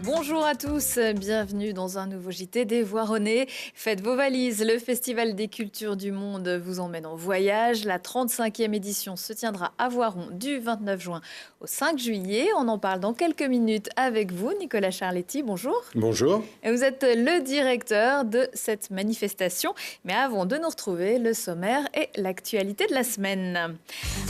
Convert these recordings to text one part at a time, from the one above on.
Bonjour à tous, bienvenue dans un nouveau JT des Voironnais. Faites vos valises, le Festival des cultures du monde vous emmène en voyage. La 35e édition se tiendra à Voiron du 29 juin au 5 juillet. On en parle dans quelques minutes avec vous, Nicolas Charletti, bonjour. Bonjour. Et vous êtes le directeur de cette manifestation. Mais avant de nous retrouver, le sommaire et l'actualité de la semaine.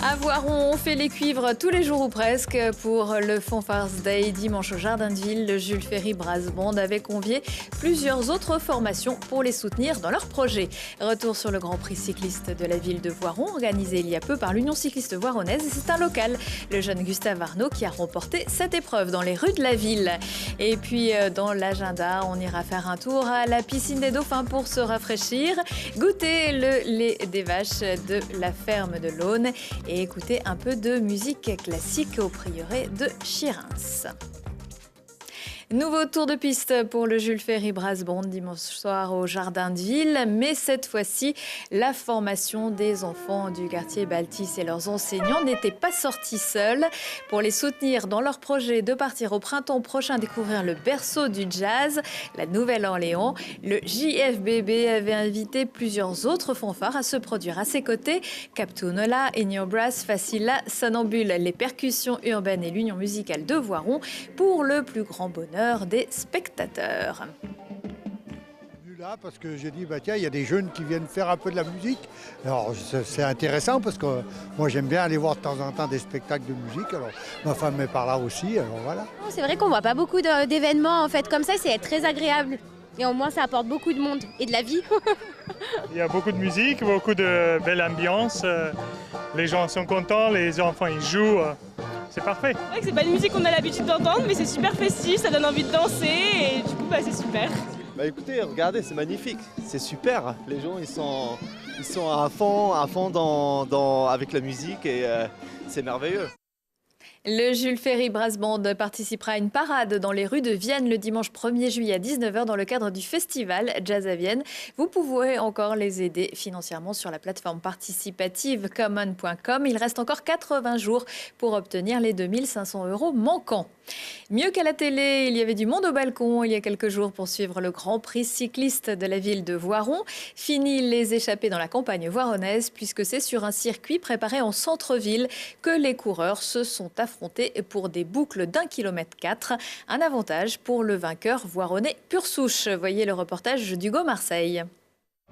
À Voiron, on fait les cuivres tous les jours ou presque pour le Fanfares Day dimanche au Jardin de Ville. Le Jules Ferry Brass Band avait convié plusieurs autres formations pour les soutenir dans leurs projets. Retour sur le Grand Prix cycliste de la ville de Voiron, organisé il y a peu par l'Union cycliste voironnaise. C'est un local, le jeune Gustave Arnaud, qui a remporté cette épreuve dans les rues de la ville. Et puis dans l'agenda, on ira faire un tour à la piscine des Dauphins pour se rafraîchir, goûter le lait des vaches de la ferme de l'Aune et écouter un peu de musique classique au prieuré de Chirins. Nouveau tour de piste pour le Jules Ferry Brass Band dimanche soir au Jardin de Ville. Mais cette fois-ci, la formation des enfants du quartier Baltis et leurs enseignants n'était pas sortie seule. Pour les soutenir dans leur projet de partir au printemps prochain découvrir le berceau du jazz, la Nouvelle-Orléans, le JFBB avait invité plusieurs autres fanfares à se produire à ses côtés. Captunola, Enio Brass, Facila, Sonambule, les percussions urbaines et l'Union musicale de Voiron pour le plus grand bonheur des spectateurs. Là parce que j'ai dit tiens, il y a des jeunes qui viennent faire un peu de la musique. Alors c'est intéressant parce que moi j'aime bien aller voir de temps en temps des spectacles de musique. Alors ma femme est par là aussi, alors voilà. C'est vrai qu'on voit pas beaucoup d'événements en fait comme ça, c'est très agréable. Et au moins ça apporte beaucoup de monde et de la vie. Il y a beaucoup de musique, beaucoup de belle ambiance. Les gens sont contents, les enfants ils jouent. C'est parfait. C'est vrai que c'est pas une musique qu'on a l'habitude d'entendre, mais c'est super festif, ça donne envie de danser et du coup c'est super. Écoutez, regardez, c'est magnifique, c'est super. Les gens ils sont à fond avec la musique et c'est merveilleux. Le Jules Ferry Brass Band participera à une parade dans les rues de Vienne le dimanche 1er juillet à 19h dans le cadre du festival Jazz à Vienne. Vous pouvez encore les aider financièrement sur la plateforme participative common.com. Il reste encore 80 jours pour obtenir les 2500 € manquants. Mieux qu'à la télé, il y avait du monde au balcon il y a quelques jours pour suivre le Grand Prix cycliste de la ville de Voiron. Fini les échappées dans la campagne voironnaise puisque c'est sur un circuit préparé en centre-ville que les coureurs se sont affrontés pour des boucles d'1,4 km. Un avantage pour le vainqueur voironnais pure souche. Voyez le reportage d'Hugo Marseille.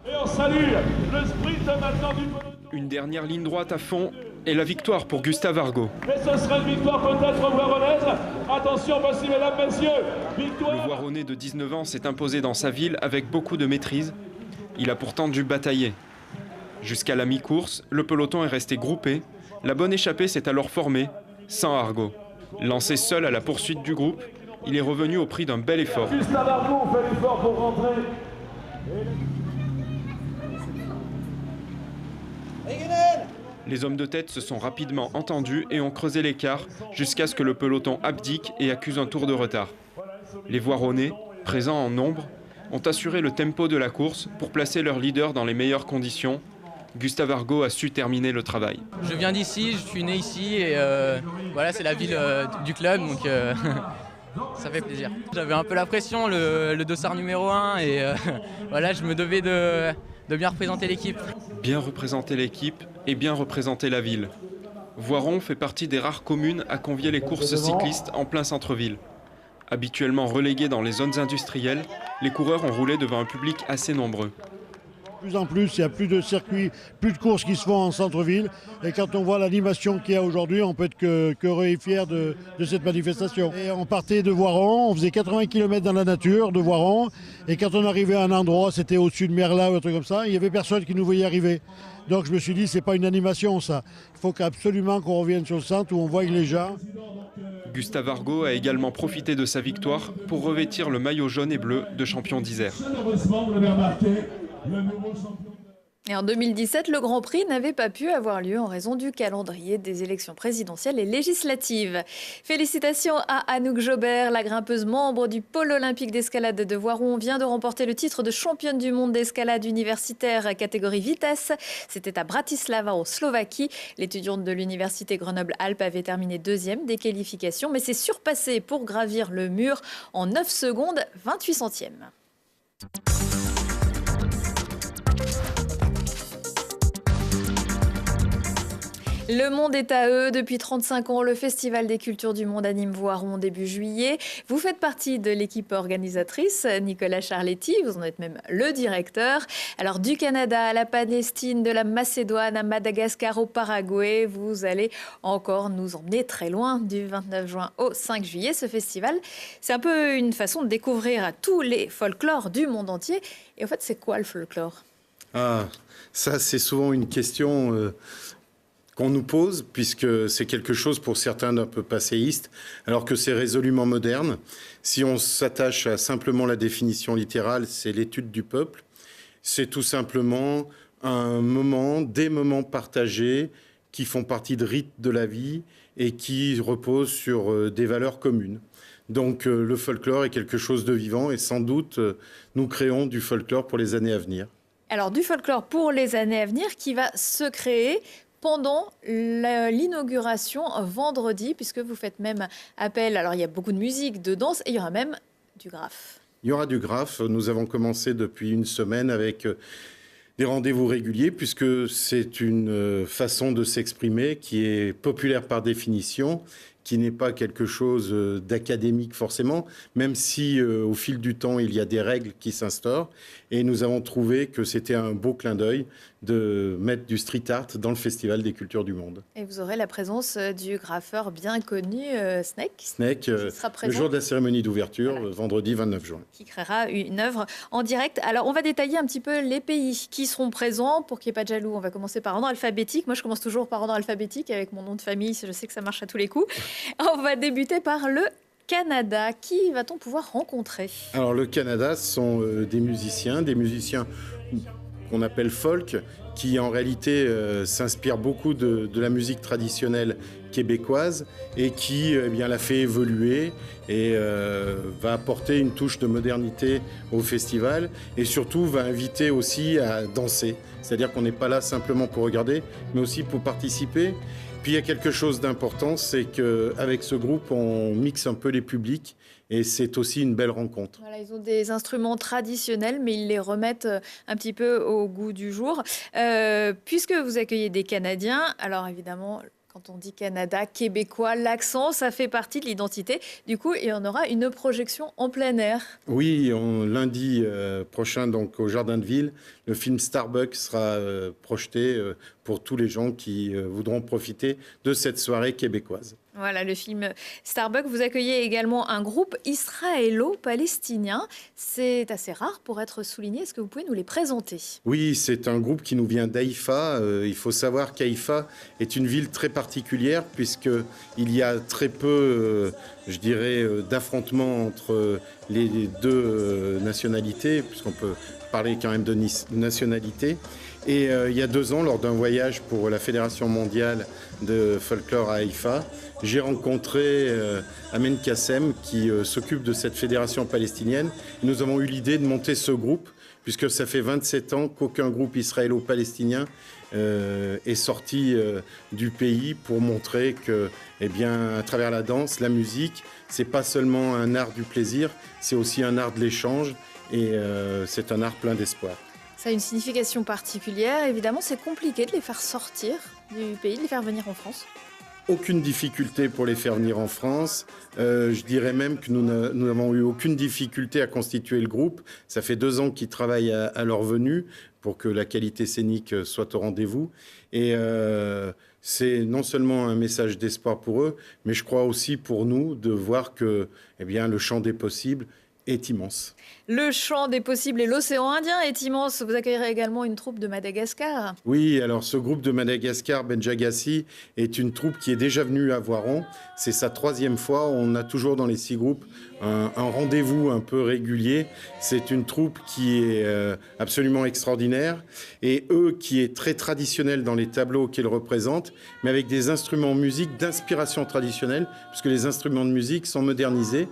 Et on salue le sprint maintenant du peloton. Une dernière ligne droite à fond et la victoire pour Gustave Arnaud. Et ce sera une victoire peut-être voironnaise. Attention, voici mesdames, messieurs, victoire. Le Voironnais de 19 ans s'est imposé dans sa ville avec beaucoup de maîtrise. Il a pourtant dû batailler. Jusqu'à la mi-course, le peloton est resté groupé. La bonne échappée s'est alors formée, sans Arnaud. Lancé seul à la poursuite du groupe, il est revenu au prix d'un bel effort. Gustave Arnaud fait l'effort pour rentrer. Les hommes de tête se sont rapidement entendus et ont creusé l'écart jusqu'à ce que le peloton abdique et accuse un tour de retard. Les Voironnais, présents en nombre, ont assuré le tempo de la course pour placer leur leader dans les meilleures conditions. Gustave Arnaud a su terminer le travail. Je viens d'ici, je suis né ici et voilà, c'est la ville du club, donc ça fait plaisir. J'avais un peu la pression, le dossard numéro 1 et voilà, je me devais de bien représenter l'équipe. Bien représenter l'équipe et bien représenter la ville. Voiron fait partie des rares communes à convier les courses cyclistes en plein centre-ville. Habituellement relégués dans les zones industrielles, les coureurs ont roulé devant un public assez nombreux. De plus en plus, il y a plus de circuits, plus de courses qui se font en centre-ville. Et quand on voit l'animation qu'il y a aujourd'hui, on peut être qu'heureux et fier de cette manifestation. Et on partait de Voiron, on faisait 80 km dans la nature de Voiron. Et quand on arrivait à un endroit, c'était au-dessus de Merla ou un truc comme ça, il n'y avait personne qui nous voyait arriver. Donc je me suis dit, c'est pas une animation ça. Il faut absolument qu'on revienne sur le centre où on voit les gens. Gustave Arnaud a également profité de sa victoire pour revêtir le maillot jaune et bleu de champion d'Isère. Et en 2017, le Grand Prix n'avait pas pu avoir lieu en raison du calendrier des élections présidentielles et législatives. Félicitations à Anouk Jobert, la grimpeuse membre du pôle olympique d'escalade de Voiron vient de remporter le titre de championne du monde d'escalade universitaire catégorie vitesse. C'était à Bratislava en Slovaquie. L'étudiante de l'université Grenoble-Alpes avait terminé 2e des qualifications, mais s'est surpassée pour gravir le mur en 9 secondes 28 centièmes. Le monde est à eux. Depuis 35 ans, le Festival des cultures du monde anime Voiron début juillet. Vous faites partie de l'équipe organisatrice, Nicolas Charletti, vous en êtes même le directeur. Alors du Canada à la Palestine, de la Macédoine à Madagascar au Paraguay, vous allez encore nous emmener très loin du 29 juin au 5 juillet. Ce festival, c'est un peu une façon de découvrir tous les folklores du monde entier. Et en fait, c'est quoi le folklore? Ah, ça c'est souvent une question qu'on nous pose, puisque c'est quelque chose pour certains d'un peu passéiste, alors que c'est résolument moderne. Si on s'attache à simplement la définition littérale, c'est l'étude du peuple. C'est tout simplement un moment, des moments partagés qui font partie de rites de la vie et qui reposent sur des valeurs communes. Donc le folklore est quelque chose de vivant et sans doute nous créons du folklore pour les années à venir. Alors du folklore pour les années à venir qui va se créer pendant l'inauguration vendredi, puisque vous faites même appel. Alors, il y a beaucoup de musique, de danse, et il y aura même du graphe. Il y aura du graphe. Nous avons commencé depuis une semaine avec des rendez-vous réguliers, puisque c'est une façon de s'exprimer qui est populaire par définition, qui n'est pas quelque chose d'académique forcément, même si au fil du temps, il y a des règles qui s'instaurent. Et nous avons trouvé que c'était un beau clin d'œil de mettre du street art dans le Festival des cultures du monde. Et vous aurez la présence du graffeur bien connu, Snake. Snake, le jour de la cérémonie d'ouverture, voilà, vendredi 29 juin. Qui créera une œuvre en direct. Alors, on va détailler un petit peu les pays qui seront présents pour qu'il n'y ait pas de jaloux. On va commencer par ordre alphabétique. Moi, je commence toujours par ordre alphabétique avec mon nom de famille. Je sais que ça marche à tous les coups. On va débuter par le Canada. Qui va-t-on pouvoir rencontrer? Alors, le Canada, ce sont des musiciens qu'on appelle folk, qui en réalité s'inspirent beaucoup de la musique traditionnelle québécoise et qui la fait évoluer et va apporter une touche de modernité au festival et surtout va inviter aussi à danser. C'est-à-dire qu'on n'est pas là simplement pour regarder, mais aussi pour participer. Puis il y a quelque chose d'important, c'est qu'avec ce groupe, on mixe un peu les publics et c'est aussi une belle rencontre. Voilà, ils ont des instruments traditionnels, mais ils les remettent un petit peu au goût du jour. Puisque vous accueillez des Canadiens, alors évidemment, quand on dit Canada, québécois, l'accent, ça fait partie de l'identité. Du coup, il y en aura une projection en plein air. Oui, lundi prochain, donc au Jardin de Ville, le film Starbuck sera projeté pour tous les gens qui voudront profiter de cette soirée québécoise. Voilà, le film Starbuck. Vous accueillez également un groupe israélo-palestinien. C'est assez rare pour être souligné. Est-ce que vous pouvez nous les présenter? Oui, c'est un groupe qui nous vient d'Haïfa. Il faut savoir qu'Haïfa est une ville très particulière puisqu'il y a très peu, d'affrontements entre les deux nationalités, puisqu'on peut parler quand même de nationalité. Et il y a 2 ans, lors d'un voyage pour la Fédération mondiale de folklore à Haïfa, j'ai rencontré Amen Kassem qui s'occupe de cette fédération palestinienne. Nous avons eu l'idée de monter ce groupe, puisque ça fait 27 ans qu'aucun groupe israélo-palestinien est sorti du pays pour montrer que, à travers la danse, la musique, c'est pas seulement un art du plaisir, c'est aussi un art de l'échange et c'est un art plein d'espoir. Ça a une signification particulière. Évidemment, c'est compliqué de les faire sortir du pays, de les faire venir en France. Aucune difficulté pour les faire venir en France. Je dirais même que nous n'avons eu aucune difficulté à constituer le groupe. Ça fait 2 ans qu'ils travaillent à leur venue pour que la qualité scénique soit au rendez-vous. Et c'est non seulement un message d'espoir pour eux, mais je crois aussi pour nous de voir que le champ des possibles est immense. Le champ des possibles et l'océan Indien est immense. Vous accueillerez également une troupe de Madagascar. Oui, alors ce groupe de Madagascar, Benjagassi, est une troupe qui est déjà venue à Voiron. C'est sa 3e fois. On a toujours dans les 6 groupes un rendez-vous un peu régulier. C'est une troupe qui est absolument extraordinaire et eux qui est très traditionnel dans les tableaux qu'ils représentent, mais avec des instruments de musique d'inspiration traditionnelle, puisque les instruments de musique sont modernisés.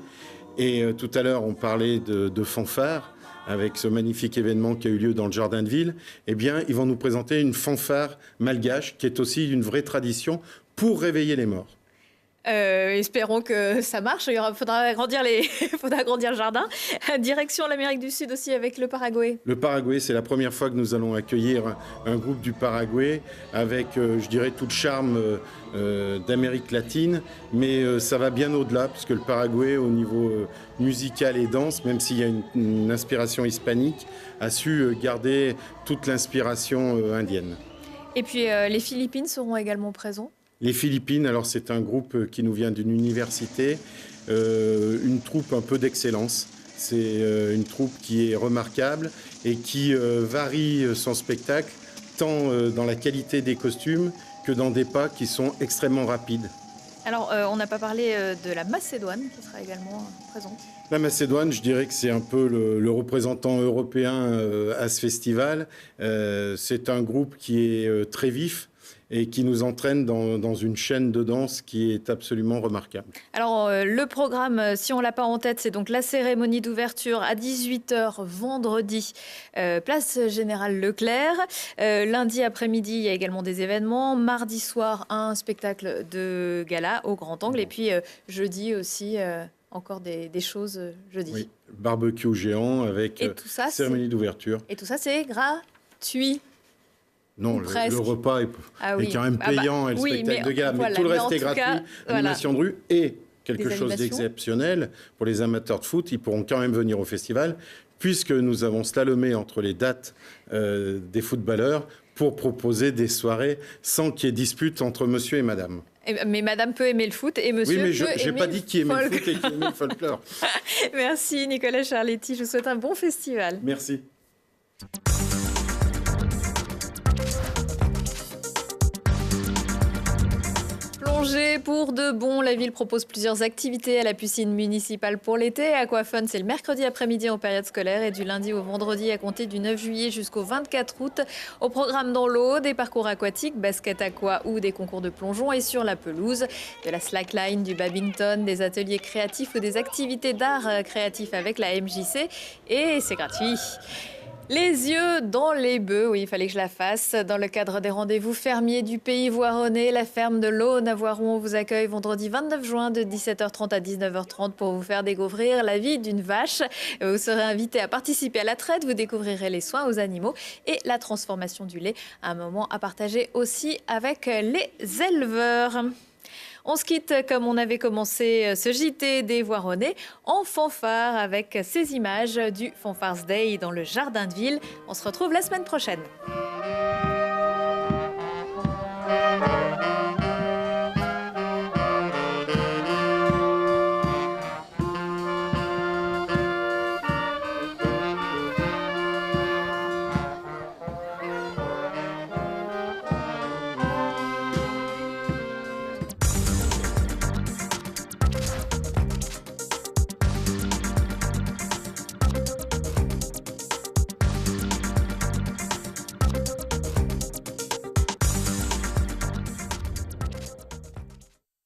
Et tout à l'heure, on parlait de fanfare, avec ce magnifique événement qui a eu lieu dans le Jardin de Ville. Eh bien, ils vont nous présenter une fanfare malgache, qui est aussi une vraie tradition pour réveiller les morts. Espérons que ça marche. Faudra agrandir le jardin. Direction l'Amérique du Sud aussi avec le Paraguay. Le Paraguay, c'est la première fois que nous allons accueillir un groupe du Paraguay avec, je dirais, tout le charme d'Amérique latine. Mais ça va bien au-delà, puisque le Paraguay, au niveau musical et danse, même s'il y a une inspiration hispanique, a su garder toute l'inspiration indienne. Et puis les Philippines seront également présents. Les Philippines, alors c'est un groupe qui nous vient d'une université, une troupe un peu d'excellence. C'est une troupe qui est remarquable et qui varie son spectacle tant dans la qualité des costumes que dans des pas qui sont extrêmement rapides. Alors, on n'a pas parlé de la Macédoine qui sera également présente. La Macédoine, je dirais que c'est un peu le représentant européen à ce festival. C'est un groupe qui est très vif et qui nous entraîne dans une chaîne de danse qui est absolument remarquable. Alors, le programme, si on ne l'a pas en tête, c'est donc la cérémonie d'ouverture à 18h vendredi, place Générale Leclerc. Lundi après-midi, il y a également des événements. Mardi soir, un spectacle de gala au Grand Angle. Et puis, jeudi aussi, encore des choses jeudi. Oui, barbecue géant avec cérémonie d'ouverture. Et tout ça, c'est gratuit. Non, le repas est quand même payant et le spectacle de gala. Mais tout le reste est gratuit. Animation de rue et quelque chose d'exceptionnel pour les amateurs de foot. Ils pourront quand même venir au festival puisque nous avons slalomé entre les dates des footballeurs pour proposer des soirées sans qu'il y ait dispute entre monsieur et madame. Mais madame peut aimer le foot et monsieur peut aimer le folklore. Oui, mais je n'ai pas dit qui aimait le foot et qui aimait le folklore. Merci Nicolas Charletti. Je vous souhaite un bon festival. Merci. Plonger pour de bon, la ville propose plusieurs activités à la piscine municipale pour l'été. Aquafun, c'est le mercredi après-midi en période scolaire et du lundi au vendredi à compter du 9 juillet jusqu'au 24 août. Au programme dans l'eau, des parcours aquatiques, basket aqua ou des concours de plongeon et sur la pelouse, de la slackline, du badminton, des ateliers créatifs ou des activités d'art créatif avec la MJC et c'est gratuit. Les yeux dans les bœufs, oui, il fallait que je la fasse. Dans le cadre des rendez-vous fermiers du pays voironnais, la ferme de l'Aune à Voiron vous accueille vendredi 29 juin de 17h30 à 19h30 pour vous faire découvrir la vie d'une vache. Vous serez invité à participer à la traite, vous découvrirez les soins aux animaux et la transformation du lait. Un moment à partager aussi avec les éleveurs. On se quitte comme on avait commencé ce JT des Voironnais en fanfare avec ces images du Fanfares Day dans le Jardin de Ville. On se retrouve la semaine prochaine.